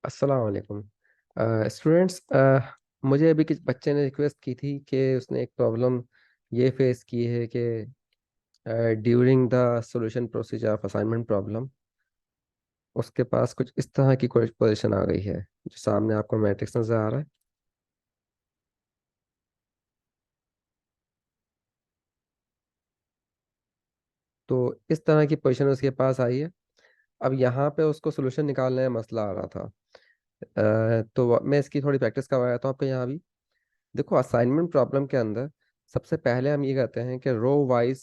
अस्सलाम वालेकुम। स्टूडेंट्स, मुझे अभी किसी बच्चे ने रिक्वेस्ट की थी कि उसने एक प्रॉब्लम ये फेस की है कि during the solution procedure of assignment problem उसके पास कुछ इस तरह की कोई पोजीशन आ गई है जो सामने आपको मैट्रिक्स नज़र आ रहा है। तो इस तरह की पोजीशन उसके पास आई है। अब यहाँ पे उसको सोल्यूशन निकालने में मसला आ रहा था। तो मैं इसकी थोड़ी प्रैक्टिस करवाया था आपको यहाँ भी। देखो, असाइनमेंट प्रॉब्लम के अंदर सबसे पहले हम ये कहते हैं कि रो वाइज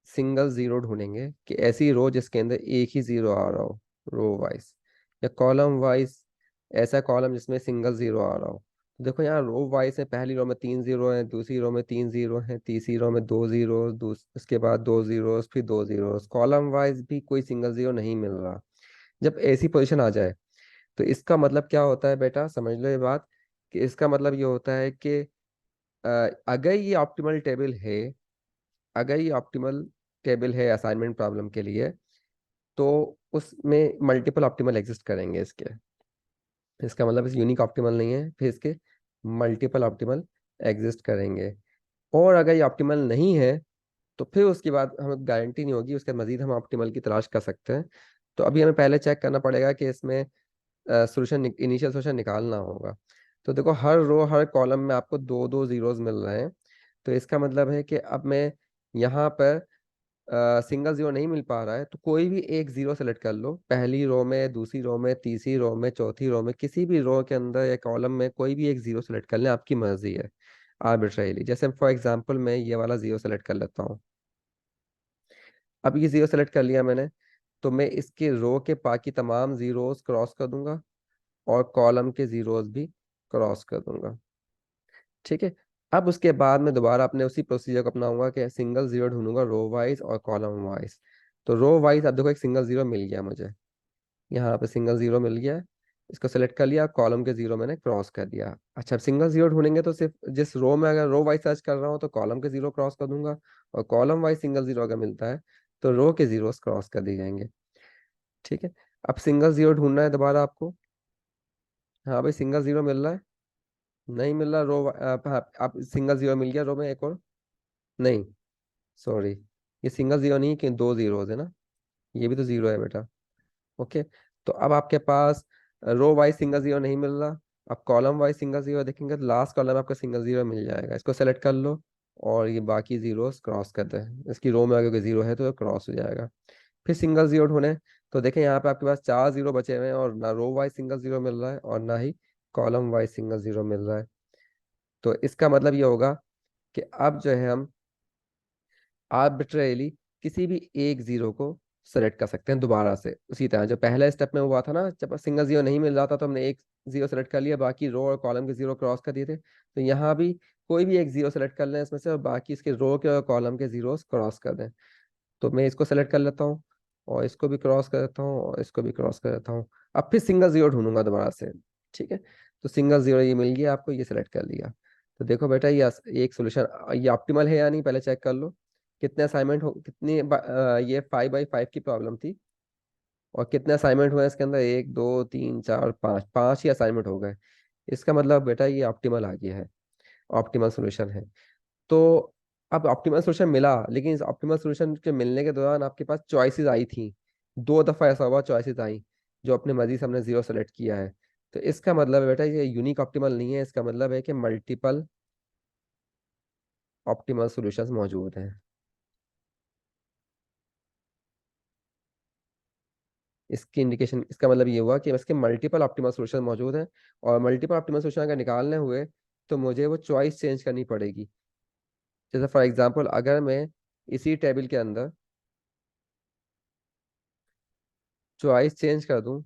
सिंगल जीरो ढूंढेंगे कि ऐसी रो जिसके अंदर एक ही जीरो आ रहा हो, रो वाइज। या कॉलम वाइज ऐसा कॉलम जिसमें सिंगल जीरो आ रहा हो। तो देखो यहाँ रो वाइज है, पहली रो में तीन जीरो है, दूसरी रो में तीन जीरो है, तीसरी रो में दो जीरो, उसके बाद दो जीरो, फिर दो जीरो। कॉलम वाइज भी कोई सिंगल जीरो नहीं मिल रहा। जब ऐसी पोजीशन आ जाए तो इसका मतलब क्या होता है बेटा, समझ लो ये बात। कि इसका मतलब ये होता है कि अगर ये ऑप्टिमल टेबल है, अगर ये ऑप्टिमल टेबल है असाइनमेंट प्रॉब्लम के लिए, तो उसमें मल्टीपल ऑप्टिमल एग्जिस्ट करेंगे इसके। इसका मतलब इस यूनिक ऑप्टिमल नहीं है, फिर इसके मल्टीपल ऑप्टिमल एग्जिस्ट करेंगे। और अगर ये ऑप्टिमल नहीं है तो फिर उसके बाद हमें गारंटी नहीं होगी, उसके मजीद हम ऑप्टिमल की तलाश कर सकते हैं। तो अभी हमें पहले चेक करना पड़ेगा कि इसमें सोल्यूशन, इनिशियल सोल्यूशन निकालना होगा। तो देखो, हर रो हर कॉलम में आपको दो दो जीरोस मिल रहे हैं। तो इसका मतलब है कि अब मैं यहाँ पर सिंगल जीरो नहीं मिल पा रहा है तो कोई भी एक जीरो सेलेक्ट कर लो, पहली रो में, दूसरी रो में, तीसरी रो में, चौथी रो में, किसी भी रो के अंदर या कॉलम में कोई भी एक जीरो सेलेक्ट कर लें, आपकी मर्जी है। आर्बिट्रेरीली, जैसे फॉर एग्जांपल मैं ये वाला जीरो सेलेक्ट कर लेता हूँ। अब ये जीरो सेलेक्ट कर लिया मैंने, तो मैं इसके रो के बाकी तमाम जीरोस क्रॉस कर दूंगा और कॉलम के जीरोस भी क्रॉस कर दूंगा। ठीक है। अब उसके बाद मैं दोबारा अपने उसी प्रोसीजर को अपनाऊंगा कि सिंगल जीरो ढूंढूंगा रो वाइज और कॉलम वाइज। तो रो वाइज अब देखो एक सिंगल जीरो मिल गया मुझे, यहाँ पे सिंगल जीरो मिल गया है। इसको सेलेक्ट कर लिया, कॉलम के जीरो मैंने क्रॉस कर दिया। अच्छा, अब सिंगल जीरो ढूंढेंगे तो सिर्फ जिस रो में, अगर रो वाइज सर्च कर रहा हूँ तो कॉलम के जीरो क्रॉस कर दूंगा, और कॉलम वाइज सिंगल जीरो अगर मिलता है तो रो के जीरो क्रॉस कर दिए जाएंगे। ठीक है। अब सिंगल जीरो ढूंढना है दोबारा आपको। हाँ भाई, सिंगल जीरो मिल रहा है? नहीं मिल रहा। हाँ, अब सिंगल जीरो मिल गया रो में एक और। नहीं, सॉरी, ये सिंगल जीरो नहीं कि दो जीरोज है ना, ये भी तो जीरो है बेटा। ओके। तो अब आपके पास रो वाइज सिंगल जीरो नहीं मिल रहा। अब कॉलम वाइज सिंगल जीरो देखेंगे तो लास्ट कॉलम में आपका सिंगल जीरो मिल जाएगा, इसको सेलेक्ट कर लो और ये बाकी जीरोस क्रॉस कर दें। इसकी रो में अगर कोई जीरो है तो क्रॉस हो जाएगा। फिर सिंगल जीरो ढूंढे तो देखें यहाँ पे आपके पास चार जीरो बचे हुए हैं, और ना रो वाइज सिंगल जीरो मिल रहा है और ना ही कॉलम वाइज सिंगल जीरो मिल रहा है। तो इसका मतलब ये होगा कि अब जो है हम आर्बिट्रेरीली किसी भी एक जीरो को सेलेक्ट कर सकते हैं दोबारा से, उसी तरह जो पहले स्टेप में हुआ था ना, जब सिंगल जीरो नहीं मिल रहा था तो हमने एक जीरो सेलेक्ट कर लिया, बाकी रो और कॉलम के जीरो क्रॉस कर दिए थे। तो यहाँ भी कोई भी एक जीरो सेलेक्ट कर लें इसमें से, और बाकी इसके रो के और कॉलम के जीरो क्रॉस कर दें। तो मैं इसको सेलेक्ट कर लेता हूँ, और इसको भी क्रॉस कर देता हूँ, और इसको भी क्रॉस कर देता हूँ। अब फिर सिंगल जीरो ढूंढूंगा दोबारा से। ठीक है। तो सिंगल जीरो ये मिल गया आपको, ये सेलेक्ट कर लिया। तो देखो बेटा, ये एक सोल्यूशन, ये ऑप्टिमल है या नहीं पहले चेक कर लो। कितने असाइनमेंट हो, ये 5 बाई 5 की प्रॉब्लम थी, और कितने असाइनमेंट हुए इसके अंदर, एक दो तीन चार पाँच, पांच ही असाइनमेंट हो गए। इसका मतलब बेटा ये ऑप्टिमल आ गया है, ऑप्टिमल सोल्यूशन है। तो अब ऑप्टिमल सोल्यूशन मिला, लेकिन इस ऑप्टिमल सोल्यूशन के मिलने के दौरान आपके पास चॉइसेस आई थी। दो दफा ऐसा हुआ चॉइसेस आई, जो अपने मर्जी से हमने जीरो सेलेक्ट किया है। तो इसका मतलब है बेटा ये यूनिक ऑप्टिमल नहीं है, इसका मतलब है कि मल्टीपल ऑप्टिमल सॉल्यूशंस मौजूद हैं। इसकी इंडिकेशन, इसका मतलब ये हुआ कि इसके मल्टीपल ऑप्टिमल सॉल्यूशन मौजूद हैं। और मल्टीपल ऑप्टिमल सॉल्यूशन अगर निकालने हुए तो मुझे वो चॉइस चेंज करनी पड़ेगी। जैसे फॉर एग्जांपल, अगर मैं इसी टेबल के अंदर चॉइस चेंज कर दूं,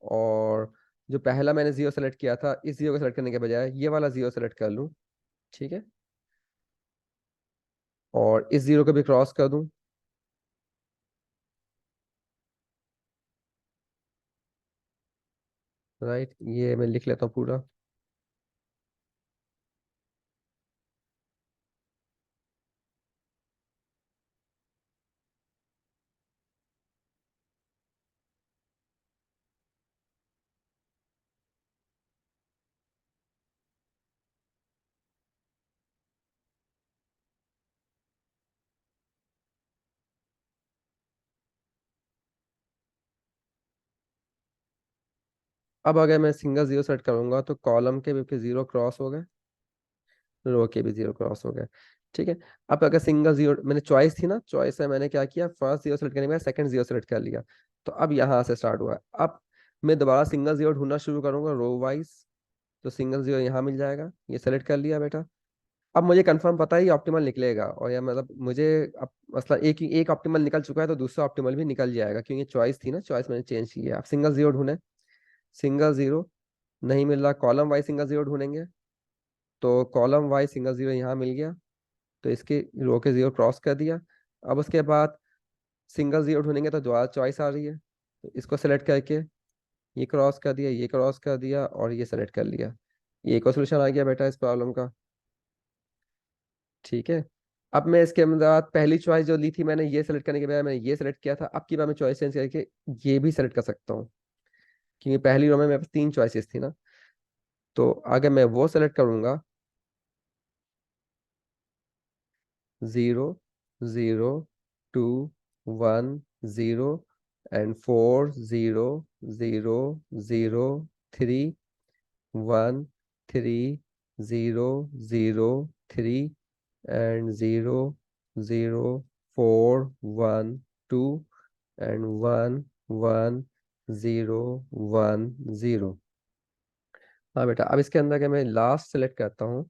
और जो पहला मैंने जीरो सेलेक्ट किया था, इस जीरो को सेलेक्ट करने के बजाय ये वाला जीरो सेलेक्ट कर लूं। ठीक है। और इस जीरो को भी क्रॉस कर दूं। राइट, ये मैं लिख लेता हूँ पूरा। अब अगर मैं सिंगल जीरो सेलेक्ट करूंगा तो कॉलम के भी जीरो क्रॉस हो गए, रो के भी जीरो क्रॉस हो गए। ठीक है। अब अगर सिंगल जीरो, मैंने चॉइस थी ना, चॉइस है, मैंने क्या किया, फर्स्ट जीरो सेलेक्ट करने के बाद सेकंड जीरो सेलेक्ट कर लिया। तो अब यहाँ से स्टार्ट हुआ। अब मैं दोबारा सिंगल जीरो ढूंढना शुरू करूंगा रो वाइज। तो सिंगल जीरो यहाँ मिल जाएगा, ये सेलेक्ट कर लिया बेटा। अब मुझे कंफर्म पता है ये ऑप्टिमल निकलेगा, और या मतलब मुझे अब मसला एक ऑप्टिमल निकल चुका है तो दूसरा ऑप्टिमल भी निकल जाएगा, क्योंकि चॉइस थी ना, चॉइस मैंने चेंज की है। अब सिंगल जीरो ढूंढे, सिंगल जीरो नहीं मिल रहा, कॉलम वाइज सिंगल जीरो ढूंढेंगे। तो कॉलम वाइज सिंगल जीरो यहाँ मिल गया, तो इसके रो के जीरो क्रॉस कर दिया। अब उसके बाद सिंगल जीरो ढूंढेंगे तो दोबारा चॉइस आ रही है, तो इसको सेलेक्ट करके ये क्रॉस कर दिया, ये क्रॉस कर दिया, और ये सेलेक्ट कर लिया। ये एक और सोल्यूशन आ गया बेटा इस प्रॉब्लम का। ठीक है। अब मैं इसके बाद पहली चॉइस जो ली थी मैंने, ये सेलेक्ट करने के बाद मैंने ये सेलेक्ट किया था, अब की बार मैं चॉइस चेंज करके ये भी सेलेक्ट कर सकता हूँ, क्योंकि पहली रो में मेरे पास तीन चॉइसेस थी ना। तो अगर मैं वो सेलेक्ट करूंगा, 0 0 2 1 0 एंड 4 0 0 0 3 1 3 0 0 3 एंड 0 0 4 1 2 एंड 1 1 0 1 0। हाँ बेटा, अब इसके अंदर के मैं लास्ट सेलेक्ट करता हूँ,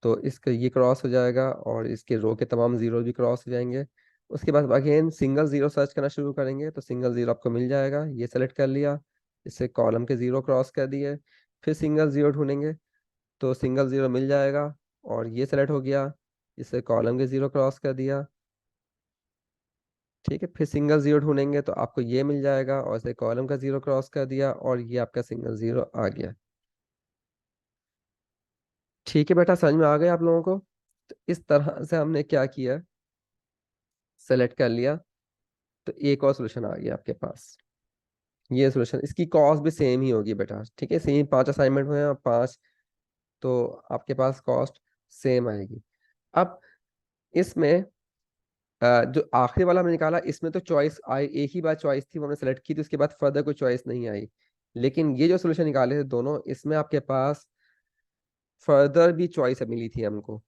तो इसका ये क्रॉस हो जाएगा और इसके रो के तमाम जीरो भी क्रॉस हो जाएंगे। उसके बाद अगेन सिंगल जीरो सर्च करना शुरू करेंगे, तो सिंगल जीरो आपको मिल जाएगा, ये सेलेक्ट कर लिया, इससे कॉलम के जीरो क्रॉस कर दिए। फिर सिंगल जीरो ढूंढेंगे, तो सिंगल जीरो मिल जाएगा, और ये सेलेक्ट हो गया, इससे कॉलम के जीरो क्रॉस कर दिया। ठीक है। फिर सिंगल जीरो ढूंढेंगे तो आपको ये मिल जाएगा, और इसे कॉलम का जीरो क्रॉस कर दिया, और ये आपका सिंगल जीरो आ गया। ठीक है बेटा, समझ में आ गया आप लोगों को? तो इस तरह से हमने क्या किया, सेलेक्ट कर लिया, तो एक और सोल्यूशन आ गया आपके पास। ये सोल्यूशन, इसकी कॉस्ट भी सेम ही होगी बेटा। ठीक है, सेम 5 असाइनमेंट हुए हैं और 5, तो आपके पास कॉस्ट सेम आएगी। अब इसमें जो आखिरी वाला हमने निकाला, इसमें तो चॉइस आई, एक ही बार चॉइस थी, वो हमने सेलेक्ट की थी, उसके बाद फर्दर कोई चॉइस नहीं आई। लेकिन ये जो सोल्यूशन निकाले थे दोनों, इसमें आपके पास फर्दर भी चॉइस मिली थी हमको,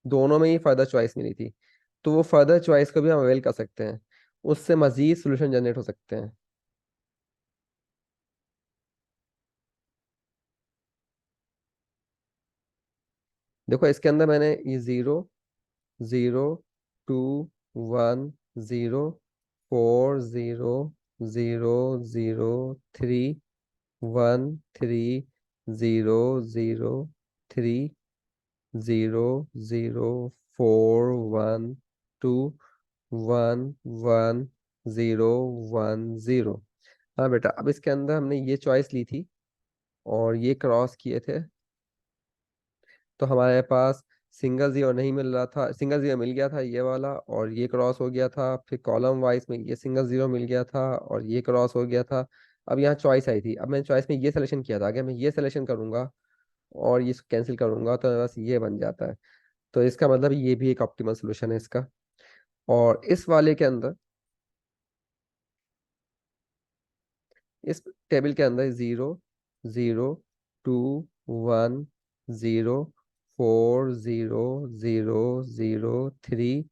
दोनों में ही फर्दर चॉइस मिली थी। तो वो फर्दर चॉइस को भी हम अवेल कर सकते हैं, उससे मजीद सोल्यूशन जनरेट हो सकते हैं। देखो इसके अंदर मैंने ये 0 0 2 1 0 4 0 0 0 3 1 3 0 0 3 0 0 4 1 2 1 1 0 1 0। हाँ बेटा, अब इसके अंदर हमने ये चॉइस ली थी और ये क्रॉस किए थे, तो हमारे पास सिंगल जीरो नहीं मिल रहा था, सिंगल जीरो मिल गया था ये वाला, और ये क्रॉस हो गया था। फिर कॉलम वाइज में ये सिंगल जीरो मिल गया था और ये क्रॉस हो गया था। अब यहाँ चॉइस आई थी, अब मैंने चॉइस में ये सिलेक्शन किया था, अगर मैं ये सिलेक्शन करूंगा और ये कैंसिल करूंगा तो मेरे पास ये बन जाता है। तो इसका मतलब ये भी एक ऑप्टिमल सोल्यूशन है इसका। और इस वाले के अंदर, इस टेबल के अंदर 0 0 2 1 0 4 0 0 0 3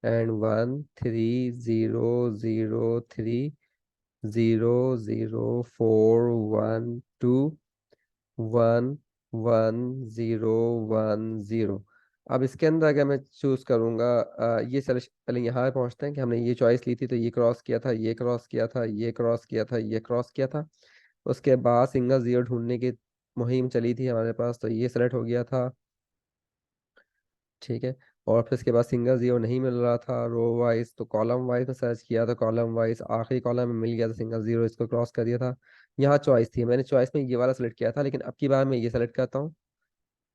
एंड 1 3 0 0 3 0 0 4 1 2 1 1 0 1 0। अब इसके अंदर अगर मैं चूज करूंगा, ये सेलेक्शन, पहले यहाँ पहुंचते हैं कि हमने ये चॉइस ली थी, तो ये क्रॉस किया था, ये क्रॉस किया था, ये क्रॉस किया था, ये क्रॉस किया था। उसके बाद सिंगल जीरो ढूंढने की मुहिम चली थी हमारे पास, तो ये सेलेक्ट हो गया था। ठीक है। और फिर इसके बाद सिंगल जीरो नहीं मिल रहा था रो वाइज, तो कॉलम वाइज में सर्च किया, तो कॉलम वाइज आखिरी कॉलम में मिल गया था सिंगल जीरो, इसको क्रॉस कर दिया था। यहाँ चॉइस थी, मैंने चॉइस में ये वाला सेलेक्ट किया था, लेकिन अब की बार मैं ये सेलेक्ट करता हूँ,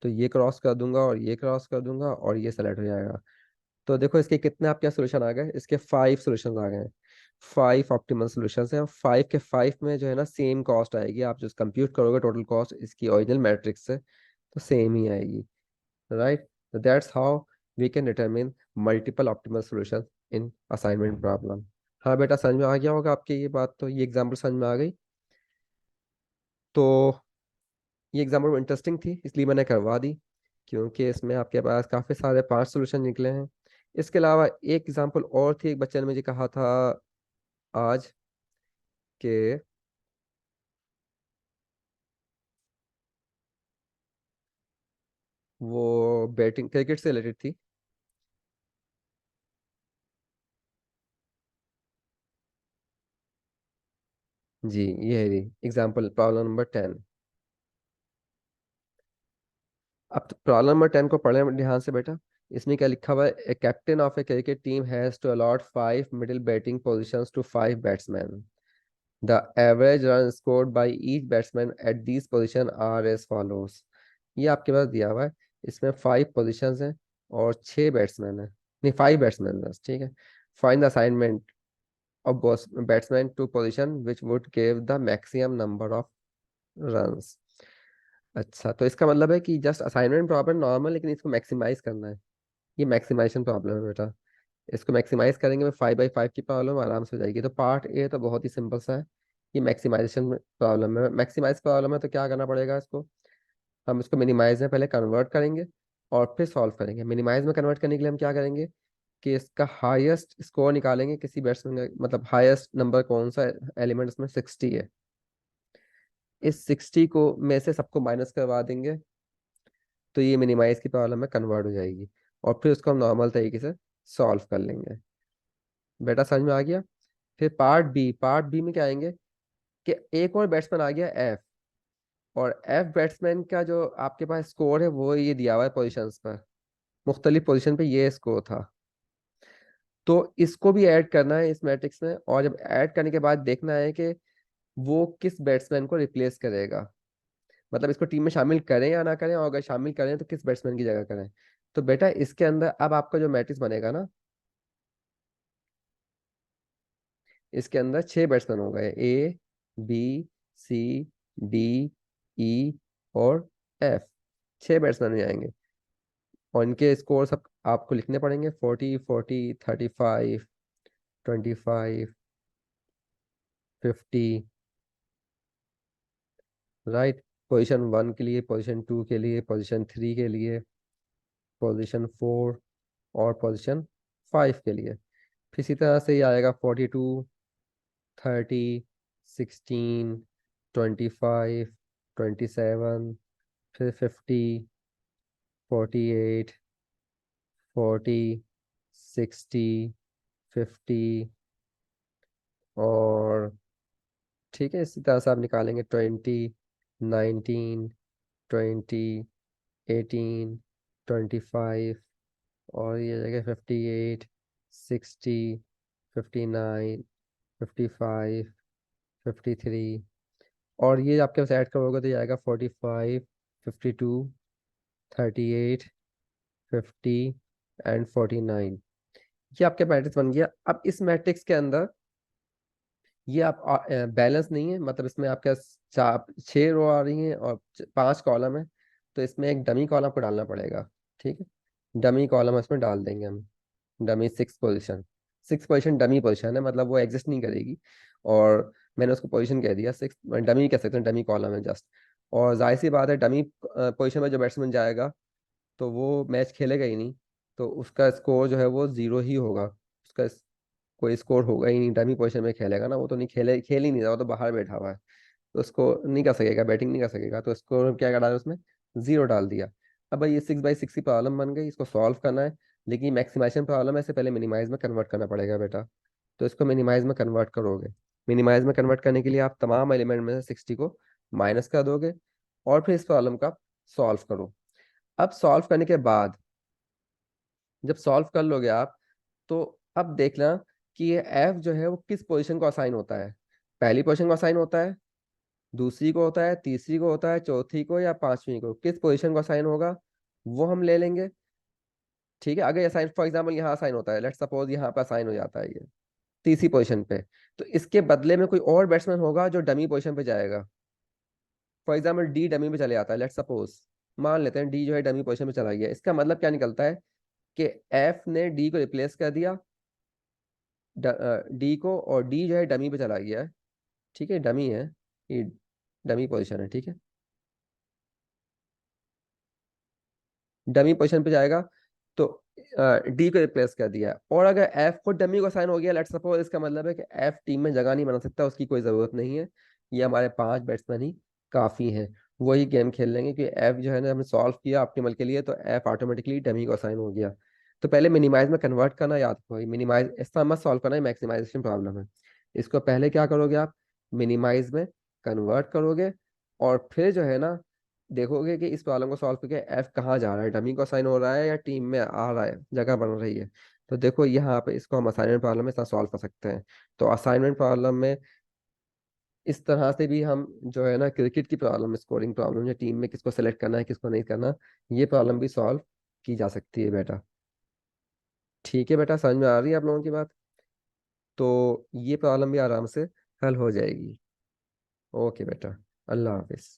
तो ये क्रॉस कर दूंगा और ये क्रॉस कर दूंगा और ये सेलेक्ट हो जाएगा। तो देखो इसके कितने आपके सोल्यूशन आ गए, इसके 5 सोल्यूशन आ गए हैं। 5 ऑप्टिमल सोल्यूशन है, 5 के 5 में जो है ना सेम कॉस्ट आएगी, आप जो कंप्यूट करोगे टोटल कॉस्ट इसकी ओरिजिनल मैट्रिक्स से, तो सेम ही आएगी। Right. So that's how we can determine multiple optimal solutions in assignment problem। हाँ बेटा, समझ में आ गया होगा आपके ये बात, तो ये एग्जाम्पल समझ में आ गई। तो ये एग्जाम्पल इंटरेस्टिंग थी इसलिए मैंने करवा दी, क्योंकि इसमें आपके पास काफ़ी सारे 5 सोल्यूशन निकले हैं। इसके अलावा एक एग्जाम्पल और थी, एक बच्चे ने मुझे कहा था आज कि वो बैटिंग क्रिकेट से रिलेटेड थी। जी, ये है एग्जाम्पल प्रॉब्लम नंबर 10। अब प्रॉब्लम नंबर 10 को पढ़ें ध्यान से बेटा। इसमें क्या लिखा हुआ है, a captain of a cricket team has to allot 5 middle batting positions to 5 batsman. The average run scored by each batsman at these position are as follows. ये आपके पास दिया हुआ है। इसमें 5 पोजीशंस हैं और 6 बैट्समैन हैं, नहीं 5 बैट्समैन बस, ठीक है। Find the assignment of batsman to position which would give the maximum number of runs. अच्छा, तो इसका मतलब है कि जस्ट असाइनमेंट प्रॉब्लम नॉर्मल, लेकिन इसको मैक्सिमाइज करना है। ये मैक्सिमाइजेशन प्रॉब्लम है बेटा। इसको मैक्सिमाइज करेंगे मैं 5 बाई 5 की प्रॉब्लम आराम से हो जाएगी। तो पार्ट ए तो बहुत ही सिंपल सा है। ये मैक्सिमाइजेशन प्रॉब्लम है, मैक्सिमाइज प्रॉब्लम है, तो क्या करना पड़ेगा इसको, हम इसको मिनिमाइज में पहले कन्वर्ट करेंगे और फिर सॉल्व करेंगे। मिनिमाइज में कन्वर्ट करने के लिए हम क्या करेंगे कि इसका हाईएस्ट स्कोर निकालेंगे किसी बैट्समैन का, मतलब हाईएस्ट नंबर कौन सा एलिमेंट इसमें 60 है। इस 60 को में से सबको माइनस करवा देंगे, तो ये मिनिमाइज की प्रॉब्लम में कन्वर्ट हो जाएगी और फिर उसको हम नॉर्मल तरीके से सॉल्व कर लेंगे। बेटा समझ में आ गया। फिर पार्ट बी में क्या आएंगे कि एक और बैट्समैन आ गया एफ, और एफ बैट्समैन का जो आपके पास स्कोर है वो ये दिया हुआ है पोजीशंस पर, मुख्तलिफ पोजीशन पे ये स्कोर था। तो इसको भी ऐड करना है इस मैट्रिक्स में, और जब ऐड करने के बाद देखना है कि वो किस बैट्समैन को रिप्लेस करेगा, मतलब इसको टीम में शामिल करें या ना करें, और अगर शामिल करें तो किस बैट्समैन की जगह करें। तो बेटा इसके अंदर अब आपका जो मैट्रिक्स बनेगा ना, इसके अंदर 6 बैट्समैन हो गए, A B C D E और एफ। 6 बैट्समैन जाएंगे और इनके स्कोर सब आपको लिखने पड़ेंगे, 40, 40, 35, 25, 50। राइट। पोजीशन 1 के लिए, पोजीशन 2 के लिए, पोजीशन 3 के लिए, पोजीशन 4 और पोजीशन 5 के लिए। फिर इसी तरह से ये आएगा 42, 30, 16, 25, 27, फिर 50, 48, 40, 60, 50 और ठीक है, इसी तरह से आप निकालेंगे 20, 19, 20, 18, 25 और ये जगह 58, 60, 59, 55, 53 और ये आपके पास ऐड करोगे तो ये आएगा 45, 52, 38, 50 एंड 49। ये आपके मैट्रिक्स बन गया। अब इस मैट्रिक्स के अंदर ये आप बैलेंस नहीं है, मतलब इसमें आपके पास 6 रो आ रही हैं और 5 कॉलम है, तो इसमें एक डमी कॉलम को डालना पड़ेगा। ठीक है, डमी कॉलम इसमें डाल देंगे हम। Dummy 6 position, 6 position dummy position है, मतलब वो एग्जिस्ट नहीं करेगी, और मैंने उसको पोजीशन कह दिया 6, डमी कह सकते हैं, डमी कॉलम है जस्ट। और जाहिर सी बात है डमी पोजीशन में जो बैट्समैन जाएगा तो वो मैच खेलेगा ही नहीं, तो उसका स्कोर जो है वो 0 ही होगा। उसका कोई स्कोर होगा ही नहीं, डमी पोजीशन में खेलेगा ना, वो तो नहीं खेल ही नहीं रहा, वो तो बाहर बैठा हुआ है, तो उसको नहीं कर सकेगा, बैटिंग नहीं कर सकेगा, तो इसको क्या डाला उसमें, 0 डाल दिया। अब भाई ये 6 बाई 6 की प्रॉब्लम बन गई, इसको सॉल्व करना है, लेकिन मैक्सिमाइजेशन प्रॉब्लम है, इससे पहले मिनिमाइज में कन्वर्ट करना पड़ेगा बेटा। तो इसको मिनिमाइज में कन्वर्ट करोगे। मिनिमाइज में कन्वर्ट करने के लिए आप तमाम एलिमेंट में से 60 को माइनस कर दोगे और फिर इस प्रॉब्लम का सॉल्व करो। अब सॉल्व करने के बाद, जब सॉल्व कर लोगे आप, तो अब देखना कि ये एफ जो है वो किस पोजीशन को असाइन होता है। पहली पोजीशन को असाइन होता है, दूसरी को होता है, तीसरी को होता है, चौथी को या पांचवी को, किस पोजीशन को असाइन होगा वो हम ले लेंगे। ठीक है, अगर असाइन फॉर एग्जाम्पल यहाँ असाइन होता है, लेट्स सपोज यहाँ पे असाइन हो जाता है ये तीसरी पोजीशन पे, तो इसके बदले में कोई और बैट्समैन होगा जो डमी पोजीशन पे जाएगा। फॉर एग्जाम्पल डी डमी पे चले जाता है, लेट्स सपोज मान लेते हैं डी जो है डमी पोजीशन पे चला गया। इसका मतलब क्या निकलता है कि एफ ने डी को रिप्लेस कर दिया, डी को, और डी जो है डमी पे चला गया है। ठीक है, डमी है ये, डमी पोजीशन है, ठीक है। डमी पोजीशन पे जाएगा तो डी को रिप्लेस कर दिया। और अगर एफ को डमी को साइन हो गया, लेट सपोज, इसका मतलब है कि एफ टीम में जगह नहीं बना सकता, उसकी कोई ज़रूरत नहीं है, ये हमारे 5 बैट्समैन ही काफ़ी हैं। वही गेम खेल लेंगे कि एफ जो है ना हमने सॉल्व किया ऑप्टिमल के लिए, तो एफ ऑटोमेटिकली डमी को साइन हो गया। तो पहले मिनिमाइज में कन्वर्ट करना याद रखो, मिनिमाइज इस तरह मत सॉल्व करना, मैक्सिमाइजेशन प्रॉब्लम है। इसको पहले क्या करोगे आप, मिनिमाइज में कन्वर्ट करोगे, और फिर जो है ना देखोगे कि इस प्रॉब्लम को सॉल्व करके एफ कहाँ जा रहा है, डमी को असाइन हो रहा है या टीम में आ रहा है, जगह बन रही है। तो देखो यहाँ पे इसको हम असाइनमेंट प्रॉब्लम में सॉल्व कर सकते हैं। तो असाइनमेंट प्रॉब्लम में इस तरह से भी हम जो है ना क्रिकेट की प्रॉब्लम, स्कोरिंग प्रॉब्लम, या टीम में किसको सेलेक्ट करना है किसको नहीं करना, ये प्रॉब्लम भी सॉल्व की जा सकती है बेटा। ठीक है बेटा, समझ में आ रही है आप लोगों की बात? तो ये प्रॉब्लम भी आराम से हल हो जाएगी। ओके बेटा, अल्लाह हाफिज।